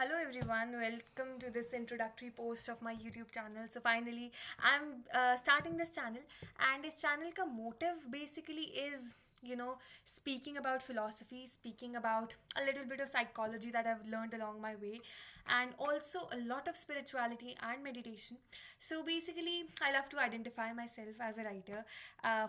Hello everyone, welcome to this introductory post of my YouTube channel. So finally, I'm starting this channel, and this channel ka motive basically is speaking about philosophy, speaking about a little bit of psychology that I've learned along my way, and also a lot of spirituality and meditation. So basically, I love to identify myself as a writer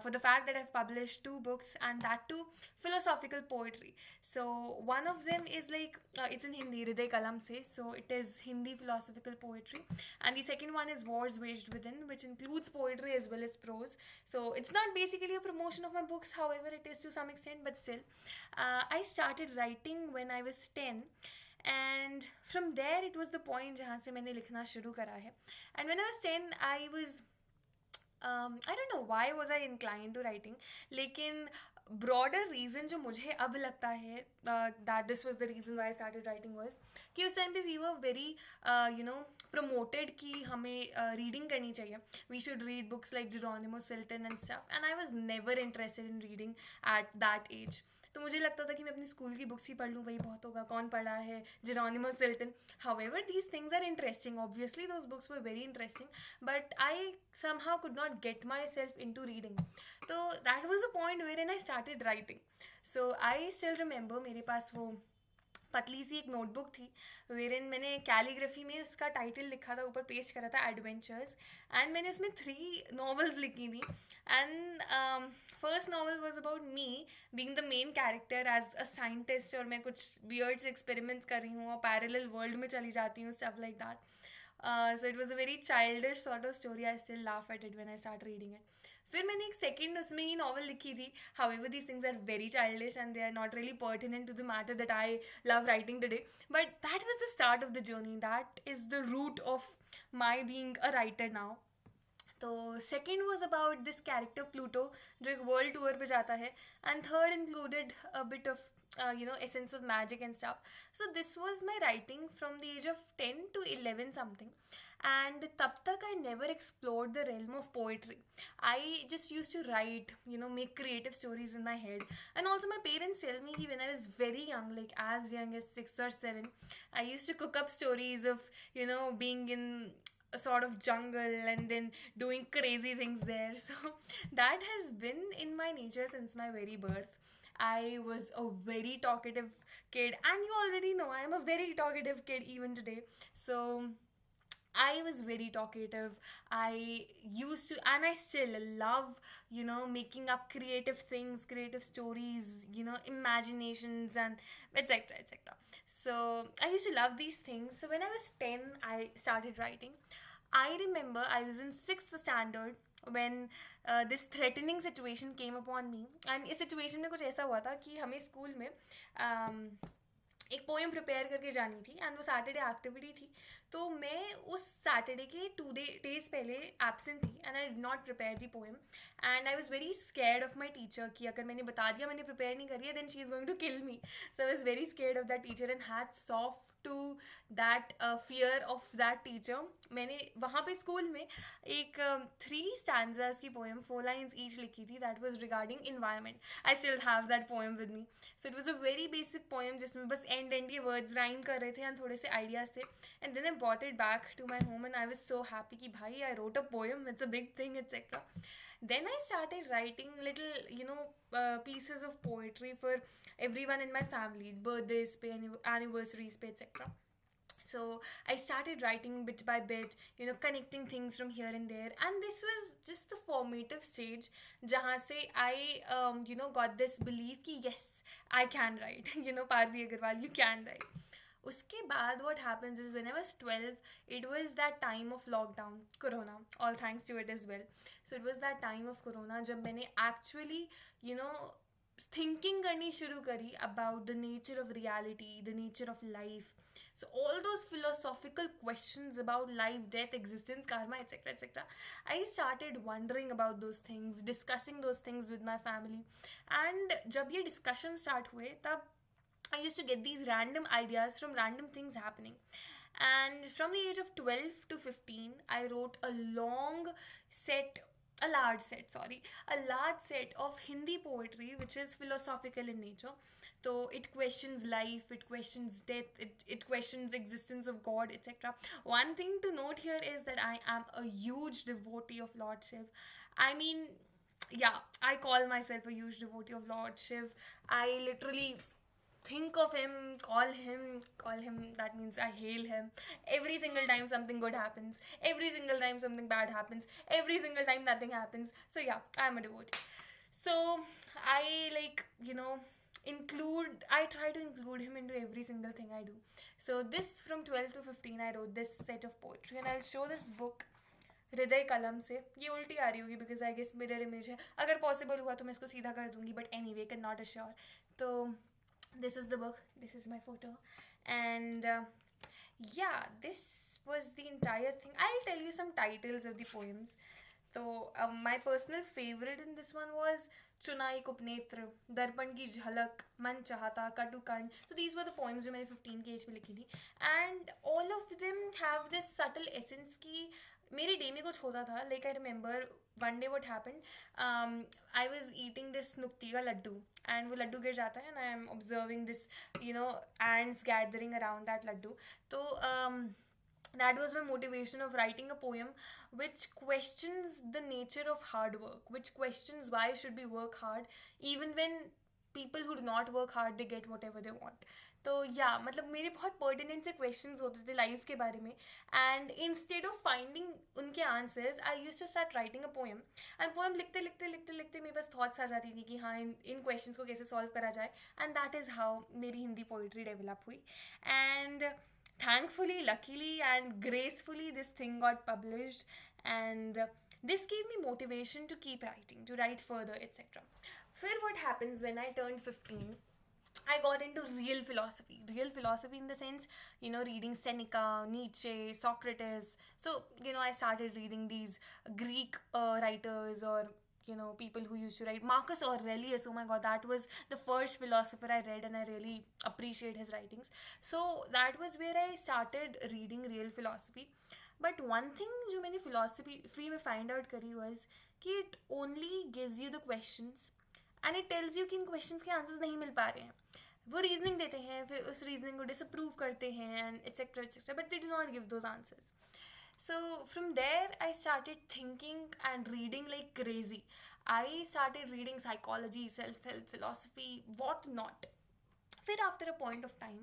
for the fact that I've published two books, and that too philosophical poetry. So one of them is like it's in Hindi, Hriday Kalam se. So it is Hindi philosophical poetry, and the second one is Wars Waged Within, which includes poetry as well as prose. So it's not basically a promotion of my books, however, it is to some extent, but still, I started writing when I was 10, and from there it was the point जहाँ से मैंने लिखना शुरू करा है. And when I was 10, I don't know why was I inclined to writing, लेकिन broader reason जो मुझे अब लगता है that this was the reason why I started writing was कि उस time पे we were very promoted कि हमें reading करनी चाहिए. We should read books like Geronimo Stilton and stuff, and I was never interested in reading at that age. तो मुझे लगता था कि मैं अपनी स्कूल की बुक्स ही पढ़ लूँ, वही बहुत होगा, कौन पढ़ा है Geronimo सिल्टन. However, these things are interesting. Obviously, those books were very interesting, but I somehow could not get myself into reading. So that was the point wherein I started writing. So I still remember मेरे पास वो पतली सी एक notebook थी वेरिन मैंने calligraphy में उसका title लिखा था, ऊपर पेस्ट करा था एडवेंचर्स, एंड मैंने उसमें 3 नॉवेल्स लिखी थी. And first novel was about me being the main character as a scientist, और मैं कुछ वियर्ड्स एक्सपेरिमेंट्स कर रही हूँ और पैरेलल वर्ल्ड में चली जाती हूँ, stuff like that. So it was a very childish sort of story. I still laugh at it when I start reading it. फिर मैंने एक सेकेंड उसमें ही नॉवल लिखी थी. However, these things are very childish and they are not really pertinent to the matter that I love writing today. But that was the start of the journey. That is the root of my being a writer now. तो second was about this character Pluto जो एक world tour पे जाता है, and third included a bit of essence of magic and stuff. So this was my writing from the age of 10 to 11 something, and तब तक I never explored the realm of poetry. I just used to write, make creative stories in my head. And also my parents tell me when I was very young, like as young as 6 or 7, I used to cook up stories of being in a sort of jungle and then doing crazy things there. So that has been in my nature since my very birth. I was a very talkative kid, and you already know I am a very talkative kid even today. So I was very talkative. I used to, and I still love, making up creative things, creative stories, imaginations, and etc. etc. So I used to love these things. So when I was 10, I started writing. I remember I was in sixth standard when this threatening situation came upon me. And इस situation में कुछ ऐसा हुआ था कि हमें school में एक पोएम प्रिपेयर करके जानी थी, एंड वो सैटरडे एक्टिविटी थी. तो मैं उस सैटरडे के 2 days पहले एब्सेंट थी, and I did not prepare the poem. And I was very scared of my teacher कि अगर मैंने बता दिया मैंने प्रिपेयर नहीं करी है, then she is going to kill me. So I was very scared of that teacher and had soft to that fear of that teacher. मैंने वहाँ पे स्कूल में एक 3 stanzas की पोएम 4 lines ईच लिखी थी, that was regarding environment. I still have that poem with me. So it was a very basic poem जिसमें बस एंड के वर्ड्स राइम कर रहे थे एंड थोड़े से आइडियाज थे. And then I bought it back to my home and I was so happy कि भाई I wrote a poem, it's a big thing, etcetera. Then I started writing little, pieces of poetry for everyone in my family, birthdays, anniversaries, etc. So I started writing bit by bit, connecting things from here and there, and this was just the formative stage jahan se I got this belief ki yes, I can write. Parvi Agarwal, you can write. उसके बाद what happens is when I was 12, it was that time of lockdown, corona, all thanks to it as well. So it was that time of corona जब मैंने actually, thinking करनी शुरू करी about the nature of reality, the nature of life. So all those philosophical questions about life, death, existence, karma, etc. etc. I started wondering about those things, discussing those things with my family. And जब ये discussion start हुए तब I used to get these random ideas from random things happening. And from the age of 12 to 15, I wrote a long set a large set, sorry, a large set of Hindi poetry which is philosophical in nature. So it questions life, it questions death, it questions existence of God, etc. One thing to note here is that I am a huge devotee of Lord Shiv. I mean, yeah, I call myself a huge devotee of Lord Shiv. I literally think of him, call him, that means I hail him every single time something good happens, every single time something bad happens, every single time nothing happens. So yeah, I'm a devotee. So I, like, I try to include him into every single thing I do. So this, from 12 to 15, I wrote this set of poetry, and I'll show this book हृदय कलम से. ये उल्टी आ रही होगी because I guess mirror image है. अगर पॉसिबल हुआ तो मैं इसको सीधा कर दूंगी, but any way can not assure. तो this is the book, this is my photo, and yeah, this was the entire thing. I'll tell you some titles of the poems. So my personal favorite in this one was चुनाई कुपनेत्र, दर्पण की झलक, मन चाहता, कटुकंड. So these were the poems जो मैंने 15 के as में लिखी थी, and all of them have this subtle essence की मेरे डे में कुछ होता था. Like I remember one day what happen, I was eating this nukti का लड्डू, एंड वो लड्डू गिर जाता है, and I am observing this ants gathering around that laddu. So that was my motivation of writing a poem which questions the nature of hard work, which questions why should we work hard even when people who do not work hard they get whatever they want. तो या मतलब मेरे बहुत pertinent से questions होते थे life के बारे में, एंड इंस्टेड ऑफ फाइंडिंग उनके answers I use to start writing a poem. And poem लिखते लिखते लिखते लिखते मेरे पास थॉट्स आ जाती थी कि हाँ इन क्वेश्चंस को कैसे सॉल्व करा जाए, एंड दैट इज़ हाउ मेरी हिंदी पोइट्री डेवलप हुई. And thankfully, luckily, and gracefully, this thing got published, and this gave me motivation to keep writing, to write further, etc. Then what happens when I turned 15? I got into real philosophy. Real philosophy in the sense, reading Seneca, Nietzsche, Socrates. So, I started reading these Greek writers, or people who used to write. Marcus Aurelius, oh my god, that was the first philosopher I read, and I really appreciate his writings. So that was where I started reading real philosophy. But one thing जो मैंने philosophy में find out करी was कि it only gives you the questions and it tells you कि इन questions के answers नहीं मिल पा रहे हैं. वो रीजनिंग देते हैं, फिर उस रीजनिंग को डिसअप्रूव करते हैं, and etcetera etcetera, but they do not give those answers. So from there, I started thinking and reading like crazy. I started reading psychology, self-help, philosophy, what not. Then after a point of time,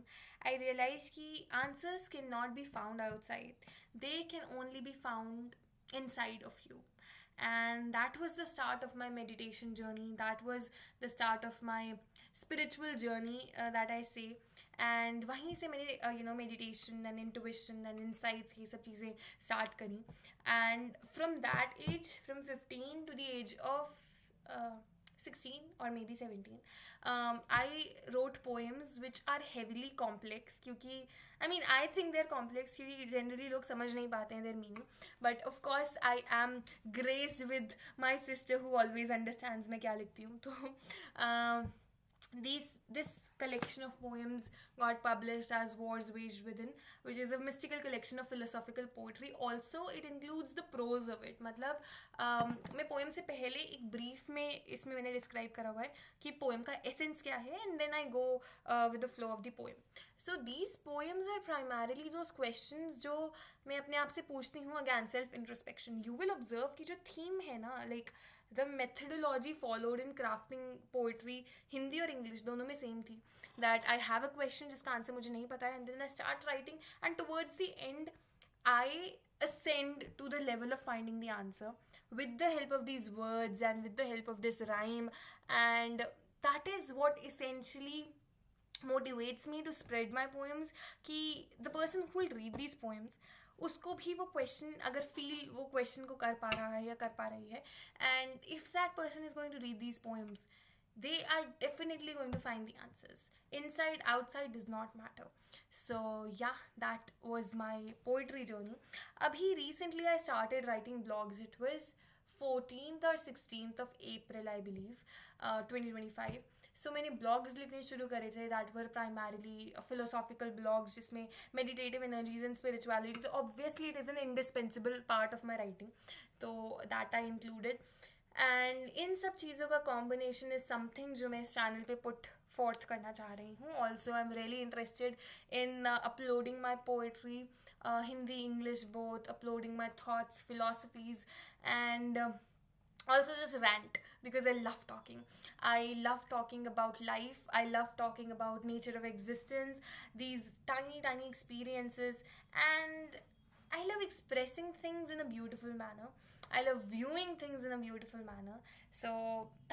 I realized that answers cannot be found outside. They can only be found inside of you. And that was the start of my meditation journey. That was the start of my spiritual journey, that I say. And वहीं से मैंने meditation and intuition and insights ये सब चीज़ें start करी. And from that age, from 15 to the age of 16 or maybe 17, I wrote poems which are heavily complex, क्योंकि I think they're complex क्योंकि generally लोग समझ नहीं पाते हैं their meaning. But of course I am graced with my sister who always understands मैं क्या लिखती हूँ. तो this collection of poems got published as Wars Waged Within, which is a mystical collection of philosophical poetry. Also, it includes the prose of it. मतलब मैं poem से पहले एक brief में इसमें मैंने describe करा हुआ है कि poem का essence क्या है, and then I go with the flow of the poem. So these poems are primarily those questions जो मैं अपने आप से पूछती हूँ. Again, self introspection. You will observe कि जो theme है ना, like the methodology followed in crafting poetry, Hindi और इंग्लिश दोनों में सेम थी. That I have a question जिसका आंसर मुझे नहीं पता है, and then I start writing, and towards the end I ascend to the level of finding the answer with the help of these words and with the help of this rhyme. And that is what essentially motivates me to spread my poems, कि the person who will read these poems उसको भी वो question अगर feel वो question को कर पा रहा है या कर पा रही है, and if that person is going to read these poems, they are definitely going to find the answers. Inside, outside does not matter. So yeah, that was my poetry journey. Abhi recently I started writing blogs. It was 14th or 16th of April, I believe, 2025. So मैंने blogs लिखने शुरू करे थे that were primarily philosophical blogs जिसमें meditative energies and spirituality, तो obviously it is an indispensable part of my writing, तो that I included. And इन सब चीज़ों का कॉम्बिनेशन इज समथिंग जो मैं इस चैनल पे पुट फोर्थ करना चाह रही हूँ। Also I am really interested in uploading my poetry, Hindi English both, uploading my thoughts, philosophies, and also just rant because I love talking. I love talking about life. I love talking about nature of existence, these tiny, tiny experiences, and I love expressing things in a beautiful manner. I love viewing things in a beautiful manner. So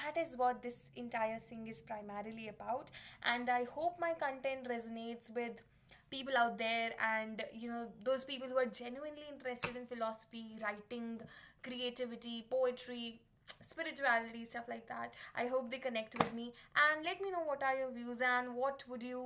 that is what this entire thing is primarily about. And I hope my content resonates with people out there, and those people who are genuinely interested in philosophy, writing, creativity, poetry, spirituality, stuff like that. I hope they connect with me, and let me know what are your views and what would you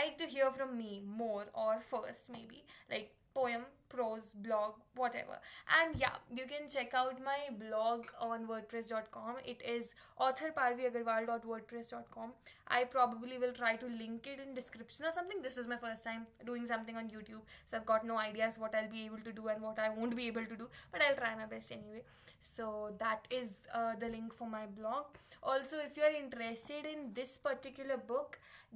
like to hear from me more, or first maybe like poem, prose, blog, whatever. And yeah, you can check out my blog on wordpress.com. It is authorparviagarwal.wordpress.com. I probably will try to link it in description or something. This is my first time doing something on YouTube, so I've got no ideas what I'll be able to do and what I won't be able to do, but I'll try my best anyway. So that is the link for my blog. Also, if you're interested in this particular book,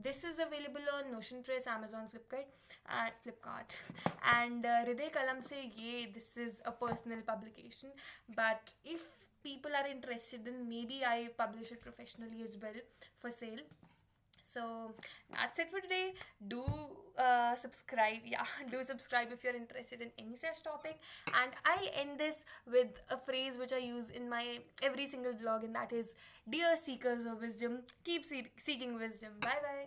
this is available on Notion Press, Amazon, Flipkart, and Hriday Kalam Se Ye. This is a personal publication, but if people are interested, then maybe I publish it professionally as well for sale. So that's it for today. Do subscribe. Yeah, do subscribe if you're interested in any such topic. And I'll end this with a phrase which I use in my every single blog, and that is, "Dear seekers of wisdom, keep seeking wisdom." Bye bye.